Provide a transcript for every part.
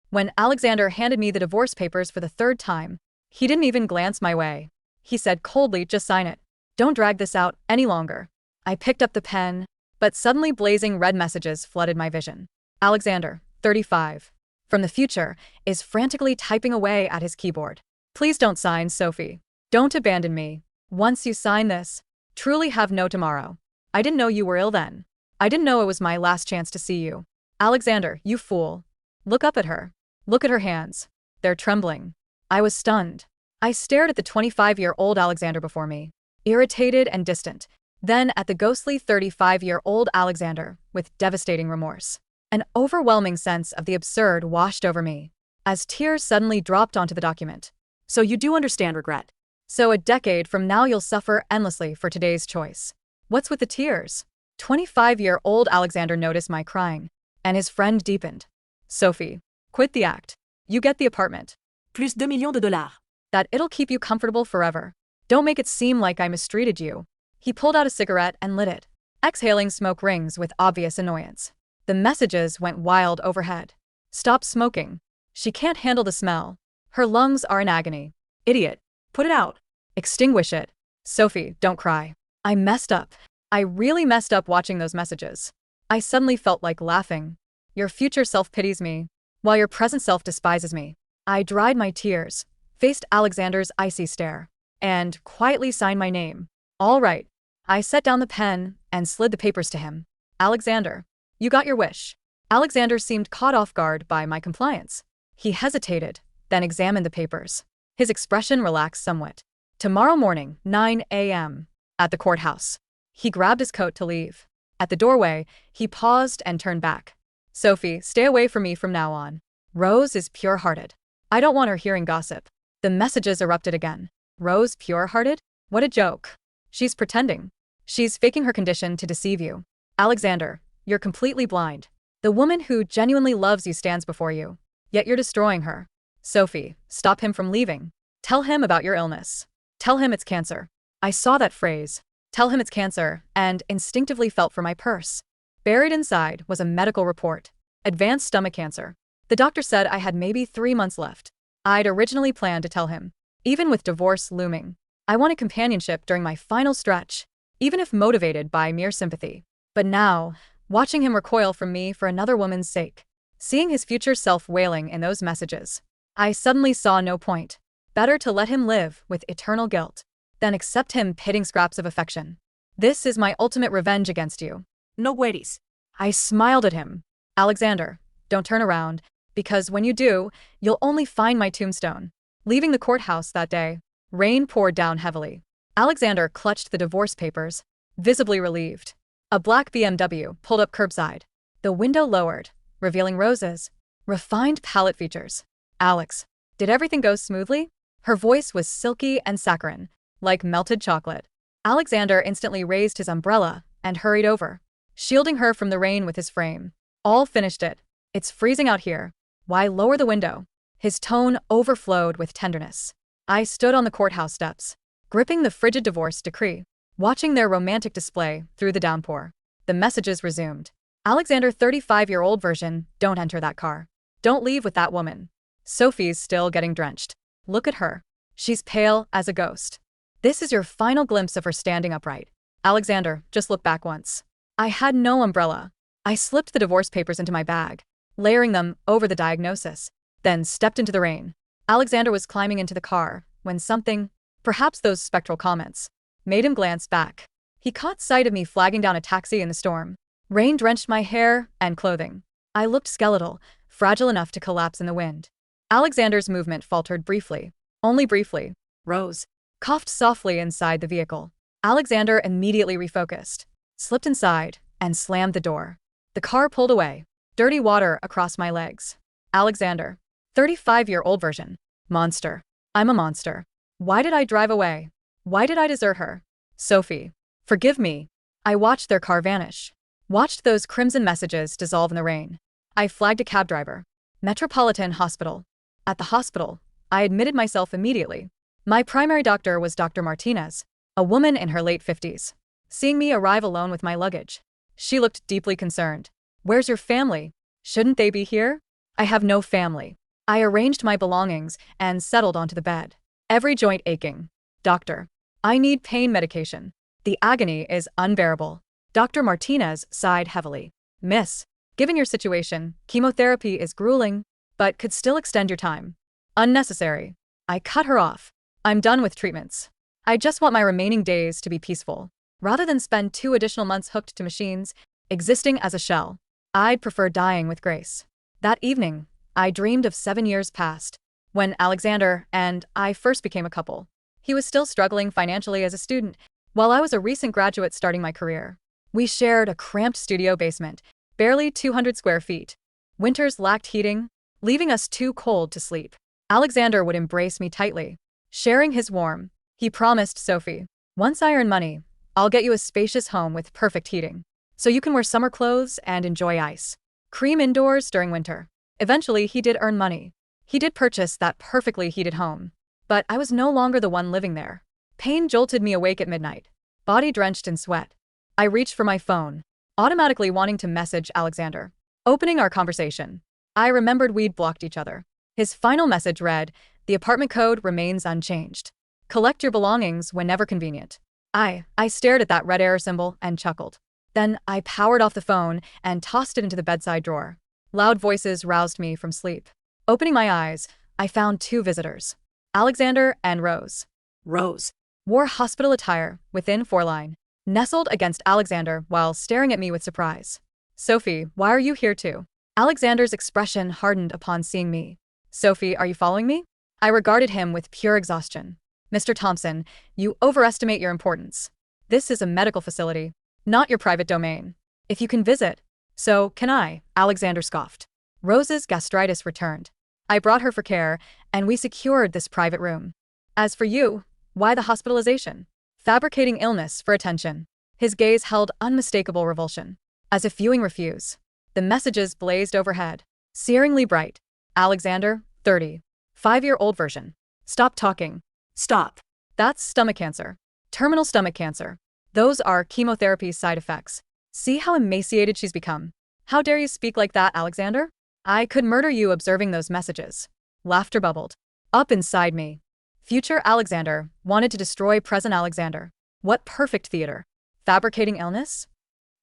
When Alexander handed me the divorce papers for the third time, he didn't even glance my way. He said coldly, just sign it. Don't drag this out any longer. I picked up the pen, but suddenly blazing red messages flooded my vision. Alexander, 35, from the future, is frantically typing away at his keyboard. Please don't sign, Sophie. Don't abandon me. Once you sign this, truly have no tomorrow. I didn't know you were ill then. I didn't know it was my last chance to see you. Alexander, you fool. Look up at her. Look at her hands. They're trembling. I was stunned. I stared at the 25-year-old Alexander before me, irritated and distant, then at the ghostly 35-year-old Alexander with devastating remorse. An overwhelming sense of the absurd washed over me, as tears suddenly dropped onto the document. So you do understand regret. So a decade from now you'll suffer endlessly for today's choice. What's with the tears? 25-year-old Alexander noticed my crying, and his friend deepened. Sophie, quit the act. You get the apartment. Plus $2 millions. That it'll keep you comfortable forever. Don't make it seem like I mistreated you. He pulled out a cigarette and lit it, exhaling smoke rings with obvious annoyance. The messages went wild overhead. Stop smoking. She can't handle the smell. Her lungs are in agony. Idiot. Put it out. Extinguish it. Sophie, don't cry. I messed up. I really messed up watching those messages. I suddenly felt like laughing. Your future self pities me, while your present self despises me. I dried my tears, faced Alexander's icy stare, and quietly signed my name. All right. I set down the pen and slid the papers to him. Alexander, you got your wish. Alexander seemed caught off guard by my compliance. He hesitated, then examined the papers. His expression relaxed somewhat. Tomorrow morning, 9 a.m., at the courthouse. He grabbed his coat to leave. At the doorway, he paused and turned back. Sophie, stay away from me from now on. Rose is pure-hearted. I don't want her hearing gossip. The messages erupted again. Rose pure-hearted? What a joke. She's pretending. She's faking her condition to deceive you. Alexander, you're completely blind. The woman who genuinely loves you stands before you, yet you're destroying her. Sophie, stop him from leaving. Tell him about your illness. Tell him it's cancer. I saw that phrase. Tell him it's cancer, and instinctively felt for my purse. Buried inside was a medical report. Advanced stomach cancer. The doctor said I had maybe 3 months left. I'd originally planned to tell him. Even with divorce looming, I wanted companionship during my final stretch, even if motivated by mere sympathy. But now, watching him recoil from me for another woman's sake, seeing his future self wailing in those messages, I suddenly saw no point. Better to let him live with eternal guilt than accept him pitting scraps of affection. This is my ultimate revenge against you. No worries. I smiled at him. Alexander, don't turn around, because when you do, you'll only find my tombstone. Leaving the courthouse that day, rain poured down heavily. Alexander clutched the divorce papers, visibly relieved. A black BMW pulled up curbside. The window lowered, revealing Rose's refined palette features. Alex, did everything go smoothly? Her voice was silky and saccharine, like melted chocolate. Alexander instantly raised his umbrella and hurried over, shielding her from the rain with his frame. All finished it. It's freezing out here. Why lower the window? His tone overflowed with tenderness. I stood on the courthouse steps, gripping the frigid divorce decree, watching their romantic display through the downpour. The messages resumed. Alexander, 35-year-old version, don't enter that car. Don't leave with that woman. Sophie's still getting drenched. Look at her. She's pale as a ghost. This is your final glimpse of her standing upright. Alexander, just look back once. I had no umbrella. I slipped the divorce papers into my bag, layering them over the diagnosis, then stepped into the rain. Alexander was climbing into the car when something, perhaps those spectral comments, made him glance back. He caught sight of me flagging down a taxi in the storm. Rain drenched my hair and clothing. I looked skeletal, fragile enough to collapse in the wind. Alexander's movement faltered briefly, only briefly. Rose coughed softly inside the vehicle. Alexander immediately refocused, slipped inside, and slammed the door. The car pulled away, dirty water across my legs. Alexander, 35-year-old version. Monster. I'm a monster. Why did I drive away? Why did I desert her? Sophie, forgive me. I watched their car vanish. Watched those crimson messages dissolve in the rain. I flagged a cab driver. Metropolitan Hospital. At the hospital, I admitted myself immediately. My primary doctor was Dr. Martinez, a woman in her late 50s. Seeing me arrive alone with my luggage, she looked deeply concerned. Where's your family? Shouldn't they be here? I have no family. I arranged my belongings and settled onto the bed. Every joint aching. Doctor, I need pain medication. The agony is unbearable. Dr. Martinez sighed heavily. Miss, given your situation, chemotherapy is grueling, but could still extend your time. Unnecessary. I cut her off. I'm done with treatments. I just want my remaining days to be peaceful. Rather than spend 2 additional months hooked to machines, existing as a shell, I'd prefer dying with grace. That evening, I dreamed of 7 years past, when Alexander and I first became a couple. He was still struggling financially as a student, while I was a recent graduate starting my career. We shared a cramped studio basement, barely 200 square feet. Winters lacked heating, leaving us too cold to sleep. Alexander would embrace me tightly, sharing his warmth. He promised Sophie, once I earn money, I'll get you a spacious home with perfect heating, so you can wear summer clothes and enjoy ice cream indoors during winter. Eventually, he did earn money. He did purchase that perfectly heated home. But I was no longer the one living there. Pain jolted me awake at midnight, body drenched in sweat. I reached for my phone, automatically wanting to message Alexander. Opening our conversation, I remembered we'd blocked each other. His final message read, "The apartment code remains unchanged. Collect your belongings whenever convenient." I stared at that red error symbol and chuckled. Then I powered off the phone and tossed it into the bedside drawer. Loud voices roused me from sleep. Opening my eyes, I found 2 visitors, Alexander and Rose. Rose Wore hospital attire within 4 line, nestled against Alexander while staring at me with surprise. Sophie, why are you here too? Alexander's expression hardened upon seeing me. Sophie, are you following me? I regarded him with pure exhaustion. Mr. Thompson, you overestimate your importance. This is a medical facility, not your private domain. If you can visit, so can I, Alexander scoffed. Rose's gastritis returned. I brought her for care, and we secured this private room. As for you, why the hospitalization? Fabricating illness for attention. His gaze held unmistakable revulsion. As if viewing refuse. The messages blazed overhead, searingly bright. Alexander, 30. 5-year-old version. Stop talking. Stop. That's stomach cancer. Terminal stomach cancer. Those are chemotherapy side effects. See how emaciated she's become. How dare you speak like that, Alexander? I could murder you observing those messages. Laughter bubbled up inside me. Future Alexander wanted to destroy present Alexander. What perfect theater. Fabricating illness?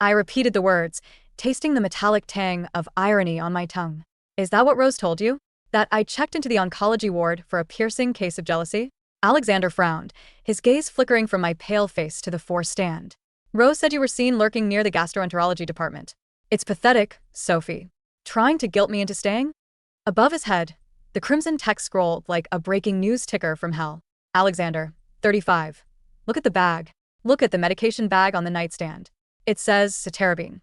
I repeated the words, tasting the metallic tang of irony on my tongue. Is that what Rose told you? That I checked into the oncology ward for a piercing case of jealousy? Alexander frowned, his gaze flickering from my pale face to the 4 stand. Rose said you were seen lurking near the gastroenterology department. It's pathetic, Sophie. Trying to guilt me into staying? Above his head, the crimson text scrolled like a breaking news ticker from hell. Alexander, 35. Look at the bag. Look at the medication bag on the nightstand. It says cytarabine.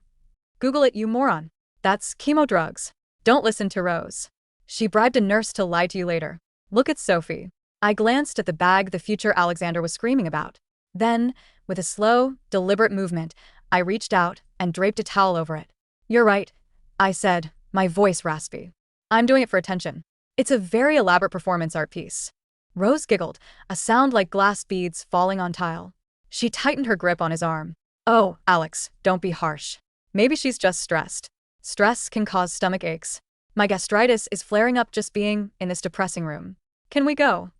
Google it, you moron. That's chemo drugs. Don't listen to Rose. She bribed a nurse to lie to you later. Look at Sophie. I glanced at the bag the future Alexander was screaming about. Then, with a slow, deliberate movement, I reached out and draped a towel over it. You're right, I said, my voice raspy. I'm doing it for attention. It's a very elaborate performance art piece. Rose giggled, a sound like glass beads falling on tile. She tightened her grip on his arm. Oh, Alex, don't be harsh. Maybe she's just stressed. Stress can cause stomach aches. My gastritis is flaring up just being in this depressing room. Can we go?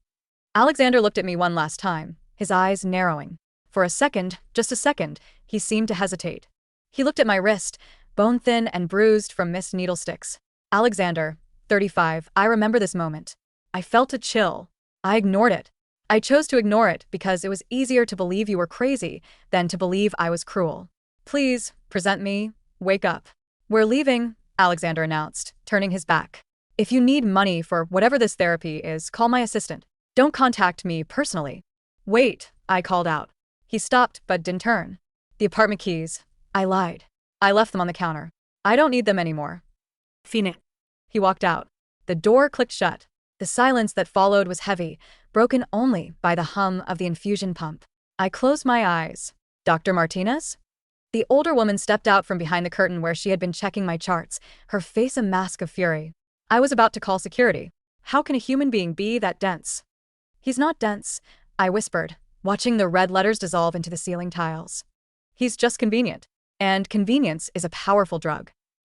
Alexander looked at me one last time, his eyes narrowing. For a second, just a second, he seemed to hesitate. He looked at my wrist, bone-thin and bruised from missed needle sticks. Alexander, 35, I remember this moment. I felt a chill. I ignored it. I chose to ignore it because it was easier to believe you were crazy than to believe I was cruel. Please, present me, wake up. We're leaving, Alexander announced, turning his back. If you need money for whatever this therapy is, call my assistant. Don't contact me personally. Wait, I called out. He stopped but didn't turn. The apartment keys. I lied. I left them on the counter. I don't need them anymore. Fine. He walked out. The door clicked shut. The silence that followed was heavy, broken only by the hum of the infusion pump. I closed my eyes. Dr. Martinez? The older woman stepped out from behind the curtain where she had been checking my charts, her face a mask of fury. I was about to call security. How can a human being be that dense? He's not dense, I whispered, watching the red letters dissolve into the ceiling tiles. He's just convenient. And convenience is a powerful drug.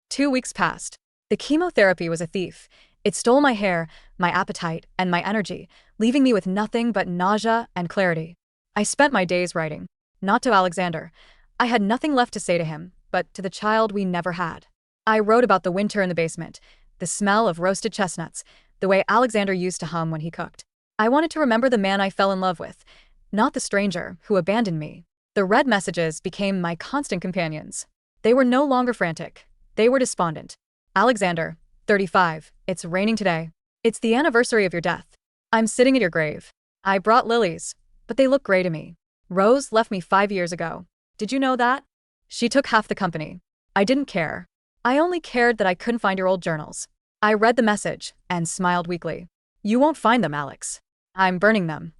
2 weeks passed. The chemotherapy was a thief. It stole my hair, my appetite, and my energy, leaving me with nothing but nausea and clarity. I spent my days writing. Not to Alexander. I had nothing left to say to him, but to the child we never had. I wrote about the winter in the basement, the smell of roasted chestnuts, the way Alexander used to hum when he cooked. I wanted to remember the man I fell in love with, not the stranger who abandoned me. The red messages became my constant companions. They were no longer frantic. They were despondent. Alexander, 35, it's raining today. It's the anniversary of your death. I'm sitting at your grave. I brought lilies, but they look gray to me. Rose left me 5 years ago. Did you know that? She took half the company. I didn't care. I only cared that I couldn't find your old journals. I read the message and smiled weakly. You won't find them, Alex. I'm burning them.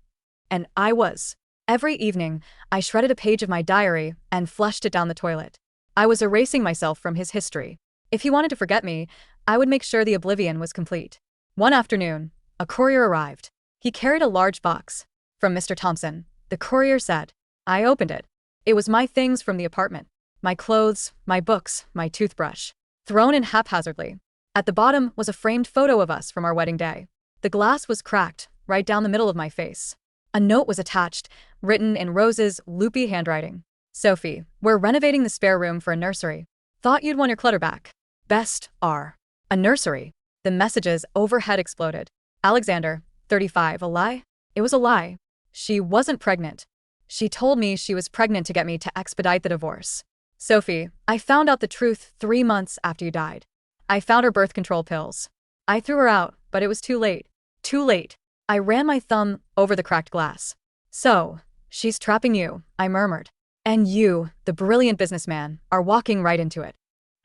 And I was. Every evening, I shredded a page of my diary and flushed it down the toilet. I was erasing myself from his history. If he wanted to forget me, I would make sure the oblivion was complete. One afternoon, a courier arrived. He carried a large box. From Mr. Thompson, the courier said. I opened it. It was my things from the apartment. My clothes, my books, my toothbrush. Thrown in haphazardly. At the bottom was a framed photo of us from our wedding day. The glass was cracked, right down the middle of my face. A note was attached, written in Rose's loopy handwriting. Sophie, we're renovating the spare room for a nursery. Thought you'd want your clutter back. Best, R. A nursery. The messages overhead exploded. Alexander, 35, a lie? It was a lie. She wasn't pregnant. She told me she was pregnant to get me to expedite the divorce. Sophie, I found out the truth 3 months after you died. I found her birth control pills. I threw her out, but it was too late. Too late. I ran my thumb over the cracked glass. So, she's trapping you, I murmured. And you, the brilliant businessman, are walking right into it.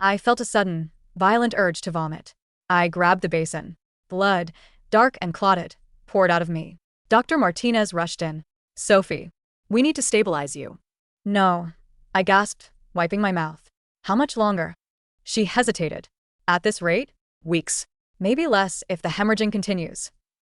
I felt a sudden, violent urge to vomit. I grabbed the basin. Blood, dark and clotted, poured out of me. Dr. Martinez rushed in. Sophie, we need to stabilize you. No, I gasped, wiping my mouth. How much longer? She hesitated. At this rate? Weeks. Maybe less if the hemorrhaging continues.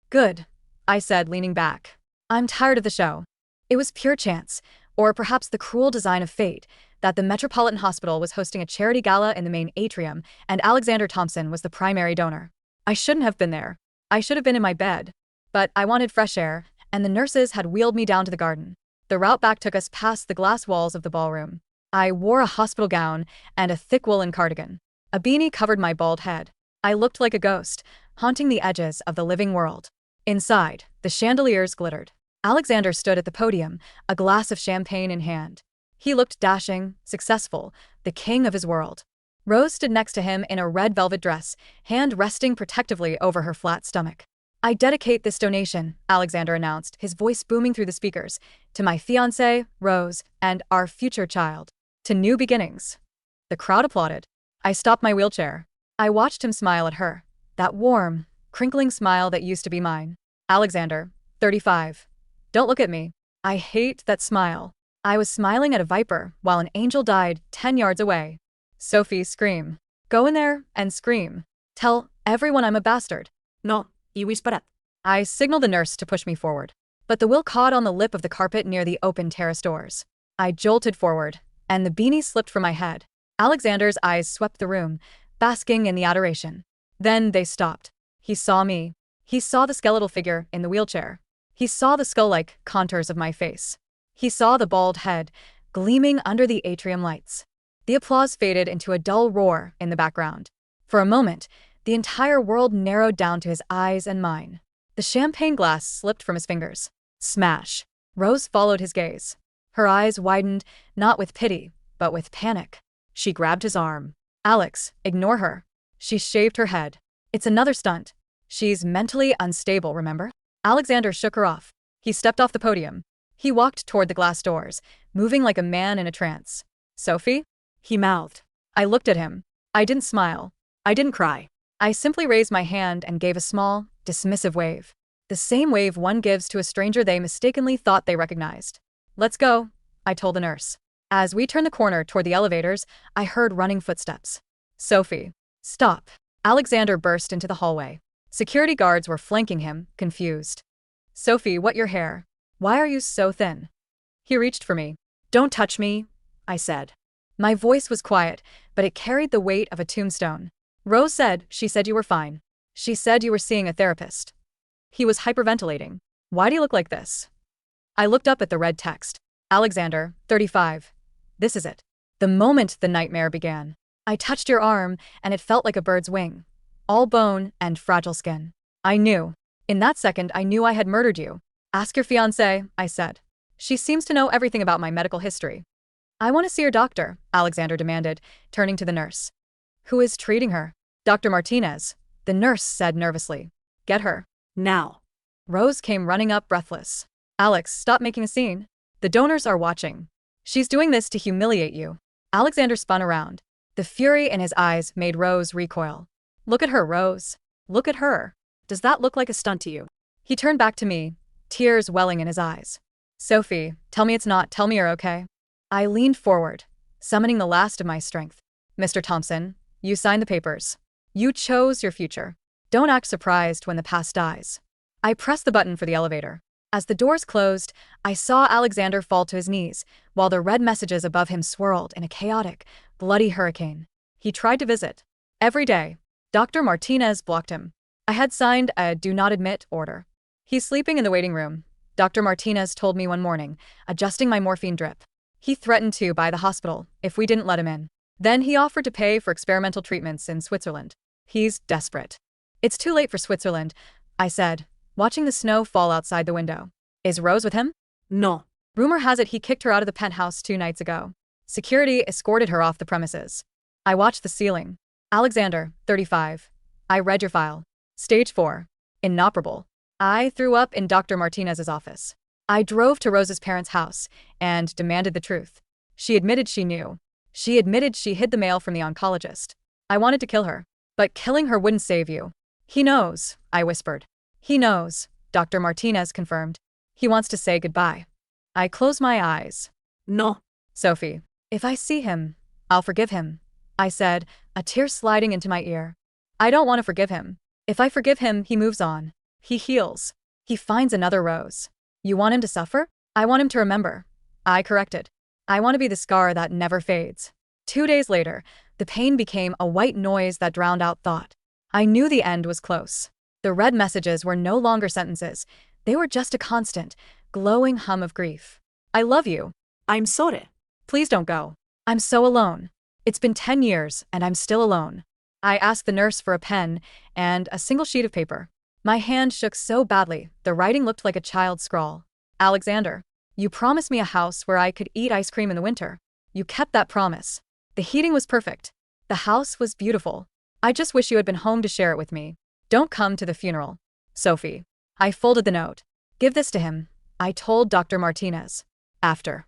Good, I said, leaning back. I'm tired of the show. It was pure chance, or perhaps the cruel design of fate, that the Metropolitan Hospital was hosting a charity gala in the main atrium, and Alexander Thompson was the primary donor. I shouldn't have been there. I should have been in my bed. But I wanted fresh air, and the nurses had wheeled me down to the garden. The route back took us past the glass walls of the ballroom. I wore a hospital gown and a thick woolen cardigan. A beanie covered my bald head. I looked like a ghost, haunting the edges of the living world. Inside, the chandeliers glittered. Alexander stood at the podium, a glass of champagne in hand. He looked dashing, successful, the king of his world. Rose stood next to him in a red velvet dress, hand resting protectively over her flat stomach. I dedicate this donation, Alexander announced, his voice booming through the speakers, to my fiancée, Rose, and our future child. To new beginnings. The crowd applauded. I stopped my wheelchair. I watched him smile at her. That warm, crinkling smile that used to be mine. Alexander, 35. Don't look at me. I hate that smile. I was smiling at a viper while an angel died 10 yards away. Sophie, scream. Go in there and scream. Tell everyone I'm a bastard. No, iuis parat. I signaled the nurse to push me forward, but the will caught on the lip of the carpet near the open terrace doors. I jolted forward, and the beanie slipped from my head. Alexander's eyes swept the room, basking in the adoration. Then they stopped. He saw me. He saw the skeletal figure in the wheelchair. He saw the skull-like contours of my face. He saw the bald head, gleaming under the atrium lights. The applause faded into a dull roar in the background. For a moment, the entire world narrowed down to his eyes and mine. The champagne glass slipped from his fingers. Smash. Rose followed his gaze. Her eyes widened, not with pity, but with panic. She grabbed his arm. Alex, ignore her. She shaved her head. It's another stunt. She's mentally unstable, remember? Alexander shook her off. He stepped off the podium. He walked toward the glass doors, moving like a man in a trance. Sophie? He mouthed. I looked at him. I didn't smile. I didn't cry. I simply raised my hand and gave a small, dismissive wave. The same wave one gives to a stranger they mistakenly thought they recognized. Let's go, I told the nurse. As we turned the corner toward the elevators, I heard running footsteps. Sophie. Stop. Alexander burst into the hallway. Security guards were flanking him, confused. Sophie, what your hair? Why are you so thin? He reached for me. Don't touch me, I said. My voice was quiet, but it carried the weight of a tombstone. Rose said she said you were fine. She said you were seeing a therapist. He was hyperventilating. Why do you look like this? I looked up at the red text. Alexander, 35. This is it. The moment the nightmare began. I touched your arm, and it felt like a bird's wing. All bone and fragile skin. I knew. In that second, I knew I had murdered you. Ask your fiancée, I said. She seems to know everything about my medical history. I want to see your doctor, Alexander demanded, turning to the nurse. Who is treating her? Dr. Martinez, the nurse said nervously. Get her. Now. Rose came running up breathless. Alex, stop making a scene. The donors are watching. She's doing this to humiliate you. Alexander spun around. The fury in his eyes made Rose recoil. Look at her, Rose. Look at her. Does that look like a stunt to you? He turned back to me, tears welling in his eyes. Sophie, tell me it's not. Tell me you're okay. I leaned forward, summoning the last of my strength. Mr. Thompson, you signed the papers. You chose your future. Don't act surprised when the past dies. I pressed the button for the elevator. As the doors closed, I saw Alexander fall to his knees, while the red messages above him swirled in a chaotic, bloody hurricane. He tried to visit. Every day. Dr. Martinez blocked him. I had signed a do not admit order. He's sleeping in the waiting room, Dr. Martinez told me one morning, adjusting my morphine drip. He threatened to buy the hospital if we didn't let him in. Then he offered to pay for experimental treatments in Switzerland. He's desperate. It's too late for Switzerland, I said, watching the snow fall outside the window. Is Rose with him? No. Rumor has it he kicked her out of the penthouse 2 nights ago. Security escorted her off the premises. I watched the ceiling. Alexander, 35. I read your file. Stage 4. Inoperable. I threw up in Dr. Martinez's office. I drove to Rose's parents' house and demanded the truth. She admitted she knew. She admitted she hid the mail from the oncologist. I wanted to kill her, but killing her wouldn't save you. He knows, I whispered. He knows, Dr. Martinez confirmed. He wants to say goodbye. I closed my eyes. No. Sophie, if I see him, I'll forgive him, I said, a tear sliding into my ear. I don't want to forgive him. If I forgive him, he moves on. He heals. He finds another Rose. You want him to suffer? I want him to remember. I corrected. I want to be the scar that never fades. 2 days later, the pain became a white noise that drowned out thought. I knew the end was close. The red messages were no longer sentences. They were just a constant, glowing hum of grief. I love you. I'm sorry. Please don't go. I'm so alone. It's been 10 years, and I'm still alone. I asked the nurse for a pen and a single sheet of paper. My hand shook so badly, the writing looked like a child's scrawl. Alexander, you promised me a house where I could eat ice cream in the winter. You kept that promise. The heating was perfect. The house was beautiful. I just wish you had been home to share it with me. Don't come to the funeral. Sophie. I folded the note. Give this to him, I told Dr. Martinez. After.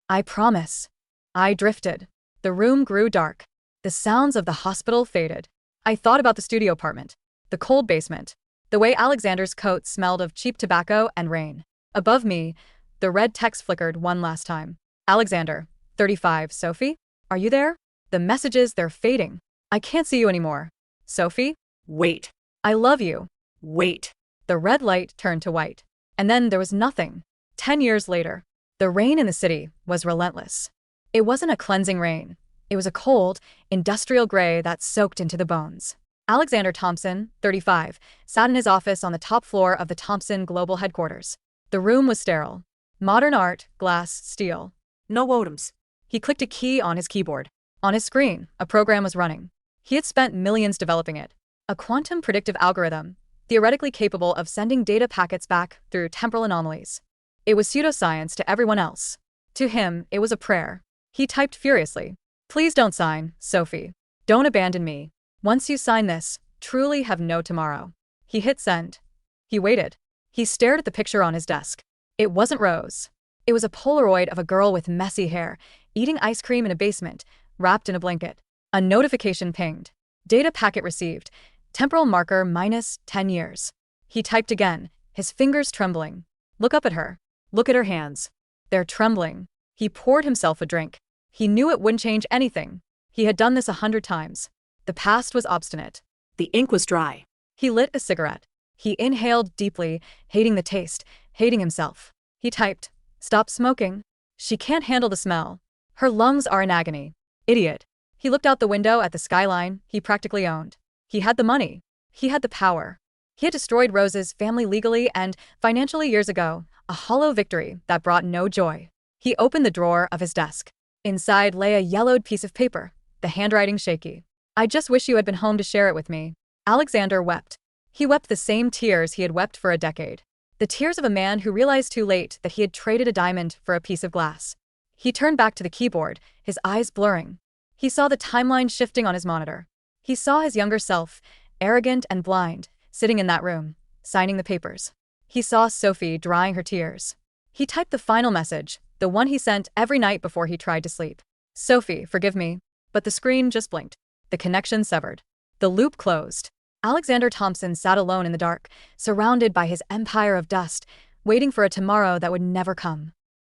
I promise. I drifted. The room grew dark. The sounds of the hospital faded. I thought about the studio apartment, the cold basement, the way Alexander's coat smelled of cheap tobacco and rain. Above me, the red text flickered one last time. Alexander, 35. Sophie? Are you there? The messages, they're fading. I can't see you anymore. Sophie? Wait. I love you. Wait. The red light turned to white. And then there was nothing. 10 years later, the rain in the city was relentless. It wasn't a cleansing rain. It was a cold, industrial gray that soaked into the bones. Alexander Thompson, 35, sat in his office on the top floor of the Thompson Global Headquarters. The room was sterile. Modern art, glass, steel. No items. He clicked a key on his keyboard. On his screen, a program was running. He had spent millions developing it. A quantum predictive algorithm, theoretically capable of sending data packets back through temporal anomalies. It was pseudoscience to everyone else. To him, it was a prayer. He typed furiously. Please don't sign, Sophie. Don't abandon me. Once you sign this, truly have no tomorrow. He hit send. He waited. He stared at the picture on his desk. It wasn't Rose. It was a Polaroid of a girl with messy hair, eating ice cream in a basement, wrapped in a blanket. A notification pinged. Data packet received. Temporal marker minus 10 years. He typed again, his fingers trembling. Look up at her. Look at her hands. They're trembling. He poured himself a drink. He knew it wouldn't change anything. He had done this 100 times. The past was obstinate. The ink was dry. He lit a cigarette. He inhaled deeply, hating the taste, hating himself. He typed, stop smoking. She can't handle the smell. Her lungs are in agony. Idiot. He looked out the window at the skyline he practically owned. He had the money. He had the power. He had destroyed Rose's family legally and financially years ago, a hollow victory that brought no joy. He opened the drawer of his desk. Inside lay a yellowed piece of paper, the handwriting shaky. I just wish you had been home to share it with me. Alexander wept. He wept the same tears he had wept for a decade. The tears of a man who realized too late that he had traded a diamond for a piece of glass. He turned back to the keyboard, his eyes blurring. He saw the timeline shifting on his monitor. He saw his younger self, arrogant and blind, sitting in that room, signing the papers. He saw Sophie drying her tears. He typed the final message, the one he sent every night before he tried to sleep. Sophie, forgive me. But the screen just blinked. The connection severed. The loop closed. Alexander Thompson sat alone in the dark, surrounded by his empire of dust, waiting for a tomorrow that would never come.